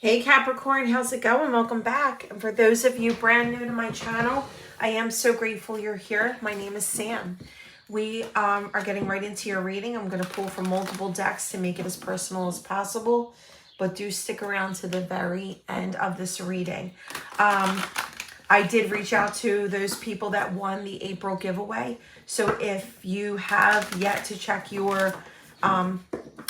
Hey Capricorn, how's it going? Welcome back. And for those of you brand new to my channel, I am so grateful you're here. My name is Sam. We are getting right into your reading. I'm going to pull from multiple decks to make it as personal as possible, but do stick around to the very end of this reading. I did reach out to those people that won the April giveaway. So if you have yet to check your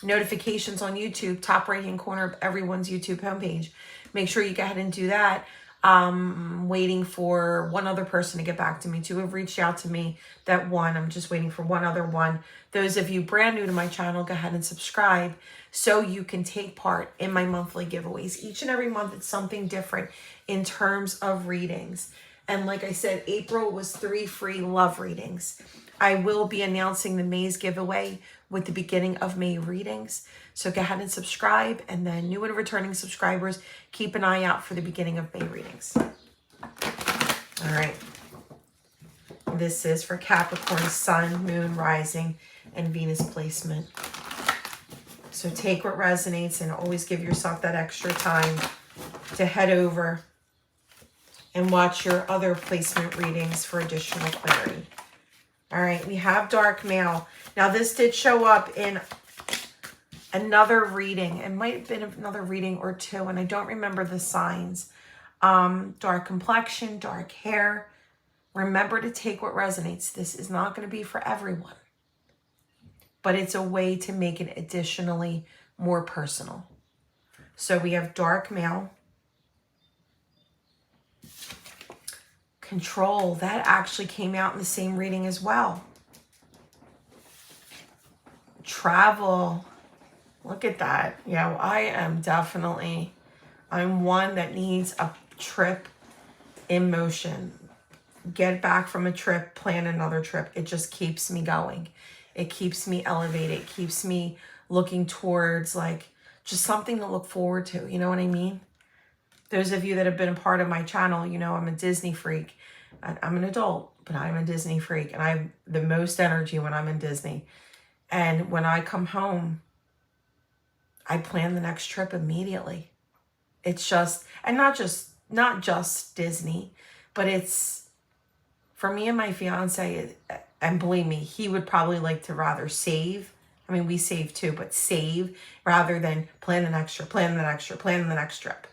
notifications on YouTube, top right hand corner of everyone's YouTube homepage, make sure you go ahead and do that. Waiting for one other person to get back to me. Two have reached out to me that won. I'm just waiting for one other one. Those of you brand new to my channel, go ahead and subscribe so you can take part in my monthly giveaways. Each and every month it's something different in terms of readings. And like I said, April was 3 free love readings. I will be announcing the May's giveaway with the beginning of May readings. So go ahead and subscribe, and then new and returning subscribers, keep an eye out for the beginning of May readings. All right. This is for Capricorn Sun, Moon, Rising, and Venus placement. So take what resonates and always give yourself that extra time to head over and watch your other placement readings for additional clarity. All right, we have dark male. Now this did show up in another reading. It might have been another reading or two, and I don't remember the signs. Dark complexion, dark hair. Remember to take what resonates. This is not going to be for everyone, but it's a way to make it additionally more personal. So we have dark male. Control, that actually came out in the same reading as well. Travel, look at that. Yeah, I am definitely, I'm one that needs a trip in motion. Get back from a trip, plan another trip. It just keeps me going. It keeps me elevated. It keeps me looking towards like just something to look forward to. You know what I mean? Those of you that have been a part of my channel, you know I'm a Disney freak. I'm an adult, but I'm a Disney freak. And I have the most energy when I'm in Disney. And when I come home, I plan the next trip immediately. It's just, and not just Disney, but it's, for me and my fiance, and believe me, he would probably like to rather save. I mean, we save too, but save rather than plan the next trip, plan the next trip, plan the next trip.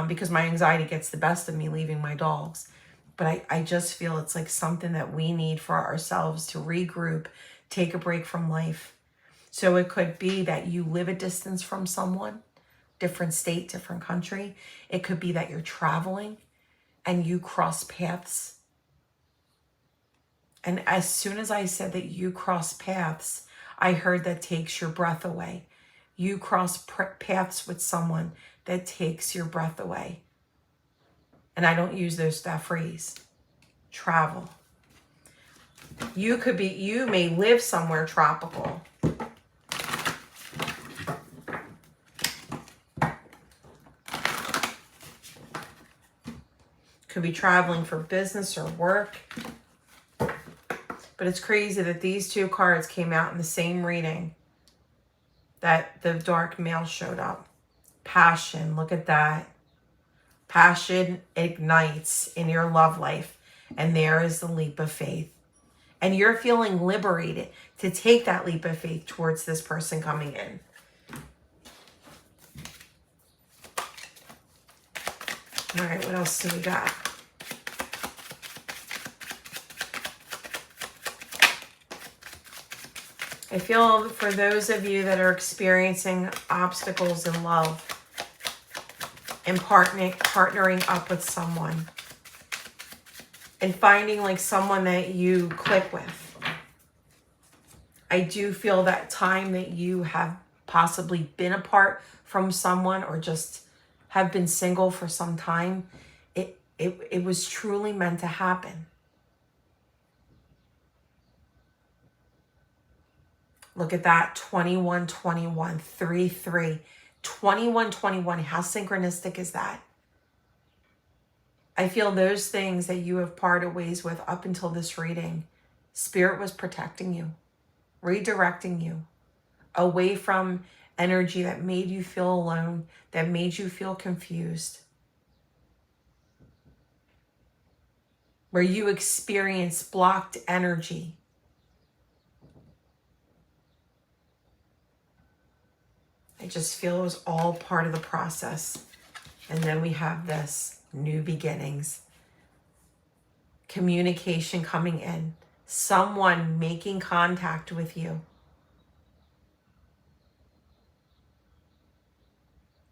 Because my anxiety gets the best of me leaving my dogs. But I just feel it's like something that we need for ourselves to regroup, take a break from life. So it could be that you live a distance from someone, different state, different country. It could be that you're traveling and you cross paths. And as soon as I said that you cross paths, I heard that takes your breath away. You cross paths with someone that takes your breath away. And I don't use that phrase. Travel. You may live somewhere tropical. Could be traveling for business or work. But it's crazy that these two cards came out in the same reading that the dark male showed up. Passion, look at that. Passion ignites in your love life, and there is the leap of faith. And you're feeling liberated to take that leap of faith towards this person coming in. All right, what else do we got? I feel for those of you that are experiencing obstacles in love and partnering up with someone and finding like someone that you click with. I do feel that time that you have possibly been apart from someone or just have been single for some time, it was truly meant to happen. Look at that, 21-21, 3-3, 21-21. How synchronistic is that? I feel those things that you have parted ways with up until this reading, Spirit was protecting you, redirecting you away from energy that made you feel alone, that made you feel confused, where you experienced blocked energy. I just feel it was all part of the process. And then we have this new beginnings, communication coming in, someone making contact with you,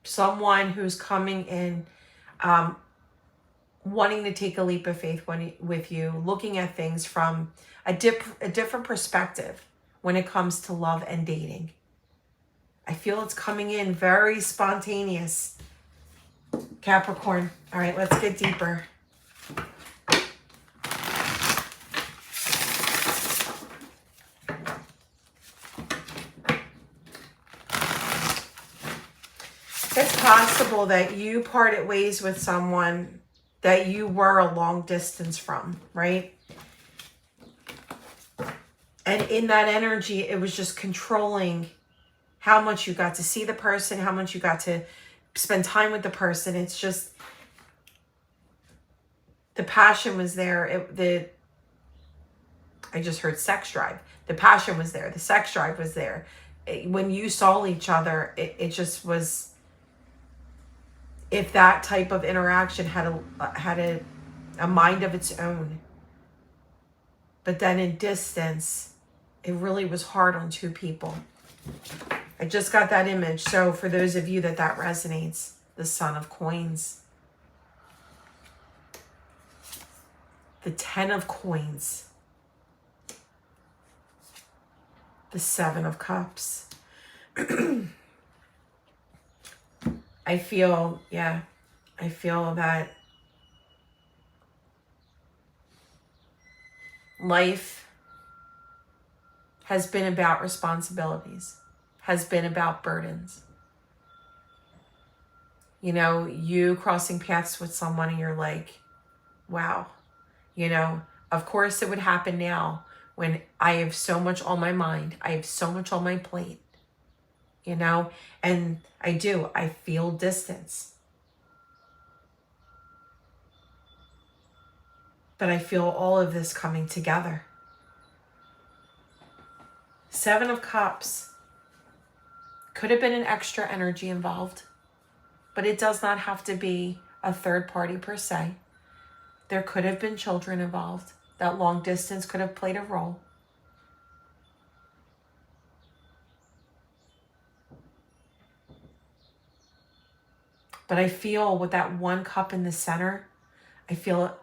someone who's coming in, wanting to take a leap of faith with you, looking at things from a different perspective when it comes to love and dating. I feel it's coming in very spontaneous. Capricorn. All right, let's get deeper. It's possible that you parted ways with someone that you were a long distance from, right? And in that energy, it was just controlling how much you got to see the person, how much you got to spend time with the person. It's just, the passion was there. I just heard sex drive. The passion was there. The sex drive was there. When you saw each other, it just was, if that type of interaction had a mind of its own. But then in distance, it really was hard on two people. I just got that image. So for those of you that resonates, the Son of Coins, the 10 of Coins, the 7 of Cups. I feel that life has been about responsibilities, has been about burdens. You know, you crossing paths with someone and you're like, wow, you know, of course it would happen now when I have so much on my mind. I have so much on my plate, you know, and I feel distance. But I feel all of this coming together. 7 of Cups. Could have been an extra energy involved, but it does not have to be a third party per se. There could have been children involved. That long distance could have played a role. But I feel with that 1 cup in the center, I feel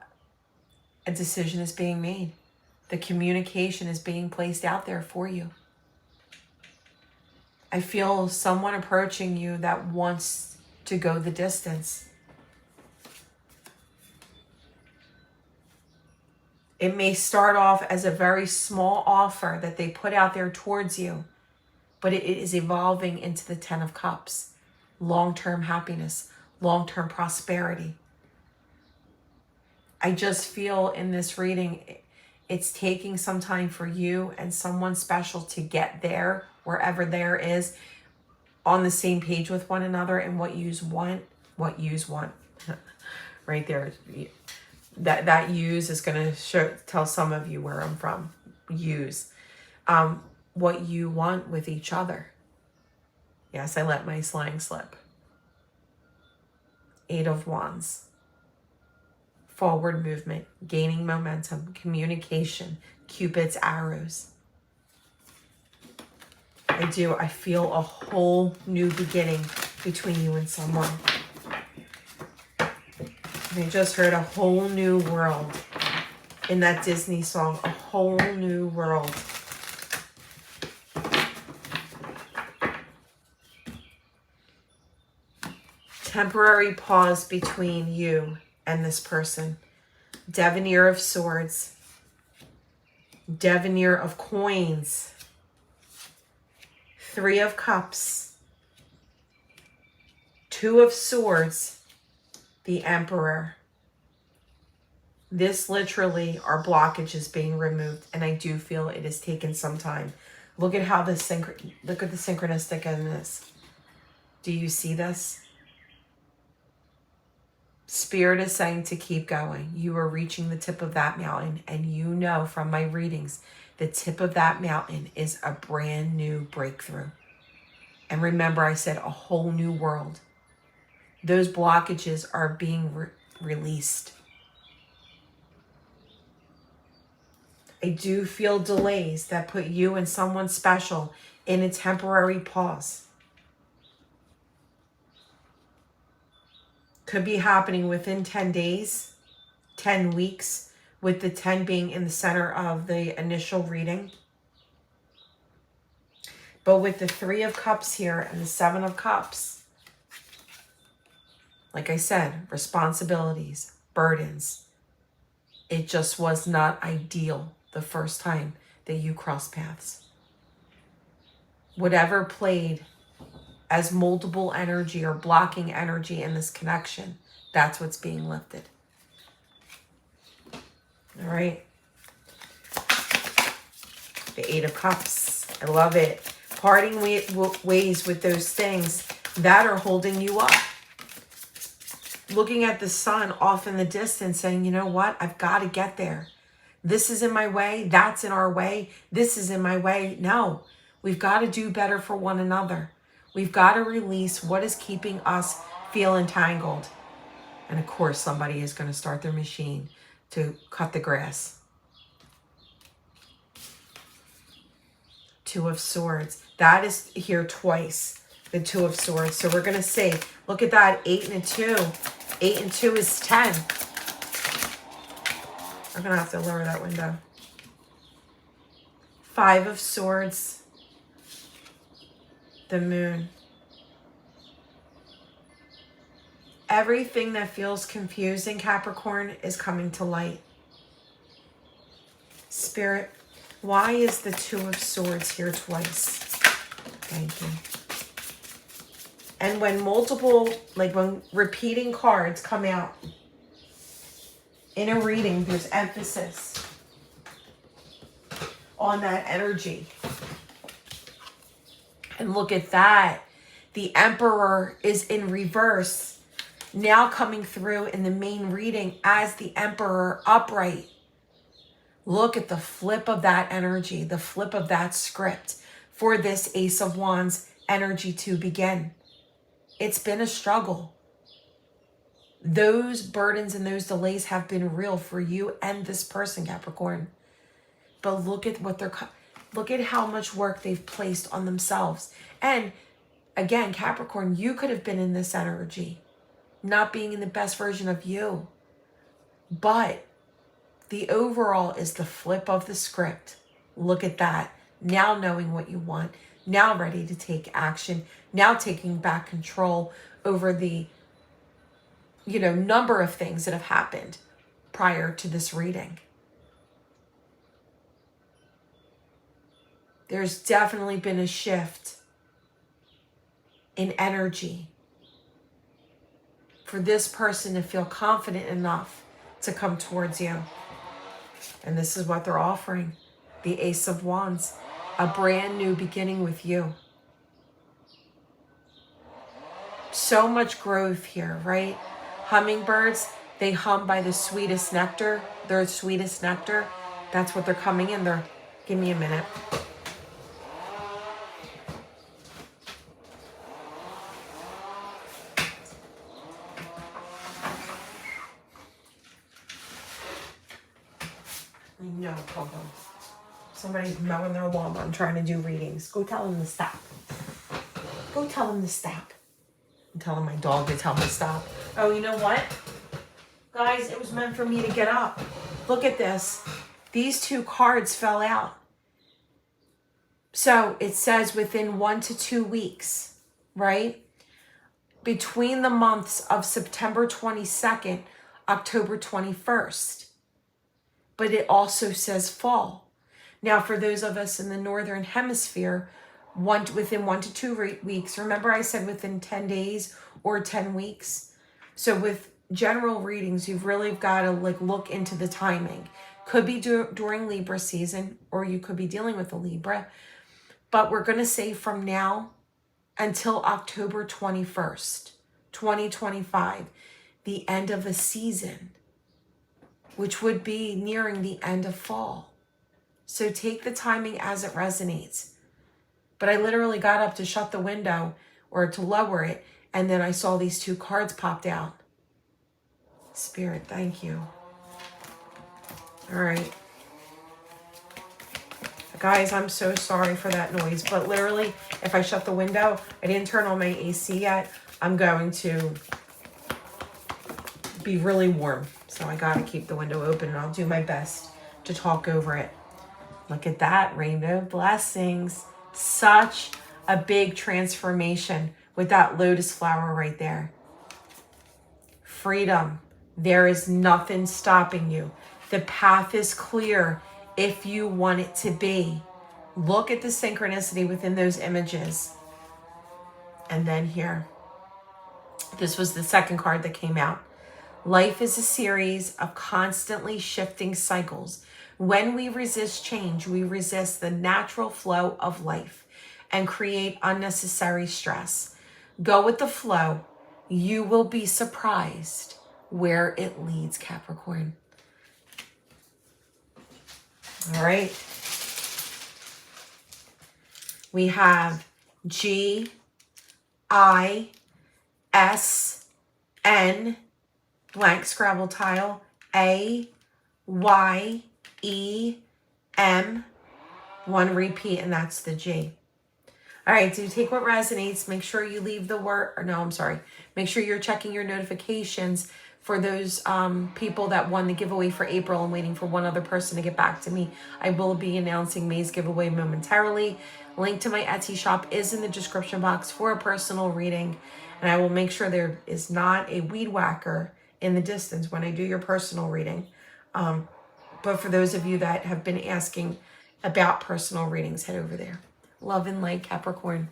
a decision is being made. The communication is being placed out there for you. I feel someone approaching you that wants to go the distance. It may start off as a very small offer that they put out there towards you, but it is evolving into the 10 of Cups. Long-term happiness, long-term prosperity. I just feel in this reading, it's taking some time for you and someone special to get there, wherever there is, on the same page with one another and what yous want. Right there. That use is going to tell some of you where I'm from. Use. What you want with each other. Yes, I let my slang slip. 8 of Wands. Forward movement, gaining momentum, communication, Cupid's arrows. I feel a whole new beginning between you and someone. I just heard a whole new world in that Disney song, a whole new world. Temporary pause between you and this person. Debonair of Swords. Debonair of Coins. 3 of Cups. 2 of Swords. The Emperor. This literally are blockages being removed, and I do feel it has taken some time. Look at how this look at the synchronistic in this. Do you see this? Spirit is saying to keep going. You are reaching the tip of that mountain, and you know from my readings, the tip of that mountain is a brand new breakthrough. And remember, I said a whole new world. Those blockages are being released. I do feel delays that put you and someone special in a temporary pause. Could be happening within 10 days, 10 weeks, with the 10 being in the center of the initial reading. But with the 3 of Cups here and the 7 of Cups, like I said, responsibilities, burdens. It just was not ideal the first time that you crossed paths. Whatever played as multiple energy or blocking energy in this connection, that's what's being lifted. All right. The 8 of Cups. I love it. Parting ways with those things that are holding you up. Looking at the sun off in the distance saying, you know what? I've got to get there. This is in my way. That's in our way. This is in my way. No, we've got to do better for one another. We've got to release what is keeping us feel entangled. And of course, somebody is going to start their machine to cut the grass. 2 of Swords. That is here twice. The 2 of Swords. So we're going to see. Look at that. 8 and a 2. 8 and 2 is 10. I'm going to have to lower that window. 5 of Swords. The Moon. Everything that feels confusing, Capricorn, is coming to light. Spirit, why is the 2 of Swords here twice? Thank you. And when when repeating cards come out in a reading, there's emphasis on that energy. And look at that. The Emperor is in reverse, now coming through in the main reading as the Emperor upright. Look at the flip of that energy, the flip of that script for this Ace of Wands energy to begin. It's been a struggle. Those burdens and those delays have been real for you and this person, Capricorn. But look at look at how much work they've placed on themselves. And again, Capricorn, you could have been in this energy, not being in the best version of you. But the overall is the flip of the script. Look at that. Now knowing what you want. Now ready to take action. Now taking back control over the, number of things that have happened prior to this reading. There's definitely been a shift in energy for this person to feel confident enough to come towards you. And this is what they're offering. The Ace of Wands. A brand new beginning with you. So much growth here, right? Hummingbirds, they hum by the sweetest nectar. Their sweetest nectar. That's what they're coming in. Give me a minute. No, Coco. Somebody's mowing their lawn while I'm trying to do readings. Go tell them to stop. Go tell them to stop. I'm telling my dog to tell me to stop. Oh, you know what? Guys, it was meant for me to get up. Look at this. These 2 cards fell out. So it says within 1 to 2 weeks, right? Between the months of September 22nd, October 21st. But it also says fall. Now, for those of us in the Northern Hemisphere, within 1 to 2 weeks, remember I said within 10 days or 10 weeks. So with general readings, you've really got to look into the timing. Could be during Libra season, or you could be dealing with a Libra. But we're going to say from now until October 21st, 2025, the end of a season, which would be nearing the end of fall. So take the timing as it resonates. But I literally got up to shut the window or to lower it, and then I saw these two cards popped out. Spirit, thank you. All right. Guys, I'm so sorry for that noise, but literally, if I shut the window, I didn't turn on my AC yet, I'm going to be really warm. So I got to keep the window open, and I'll do my best to talk over it. Look at that, rainbow blessings. Such a big transformation with that lotus flower right there. Freedom. There is nothing stopping you. The path is clear if you want it to be. Look at the synchronicity within those images. And then here, this was the second card that came out. Life is a series of constantly shifting cycles. When we resist change, we resist the natural flow of life and create unnecessary stress. Go with the flow. You will be surprised where it leads, Capricorn. All right. We have GISN, blank Scrabble tile, AYEM, one repeat, and that's the G. All right, so take what resonates. Make sure you leave the word, or no, I'm sorry. Make sure you're checking your notifications for those people that won the giveaway for April. I'm waiting for one other person to get back to me. I will be announcing May's giveaway momentarily. Link to my Etsy shop is in the description box for a personal reading. And I will make sure there is not a weed whacker in the distance when I do your personal reading. But for those of you that have been asking about personal readings, head over there. Love and light, Capricorn.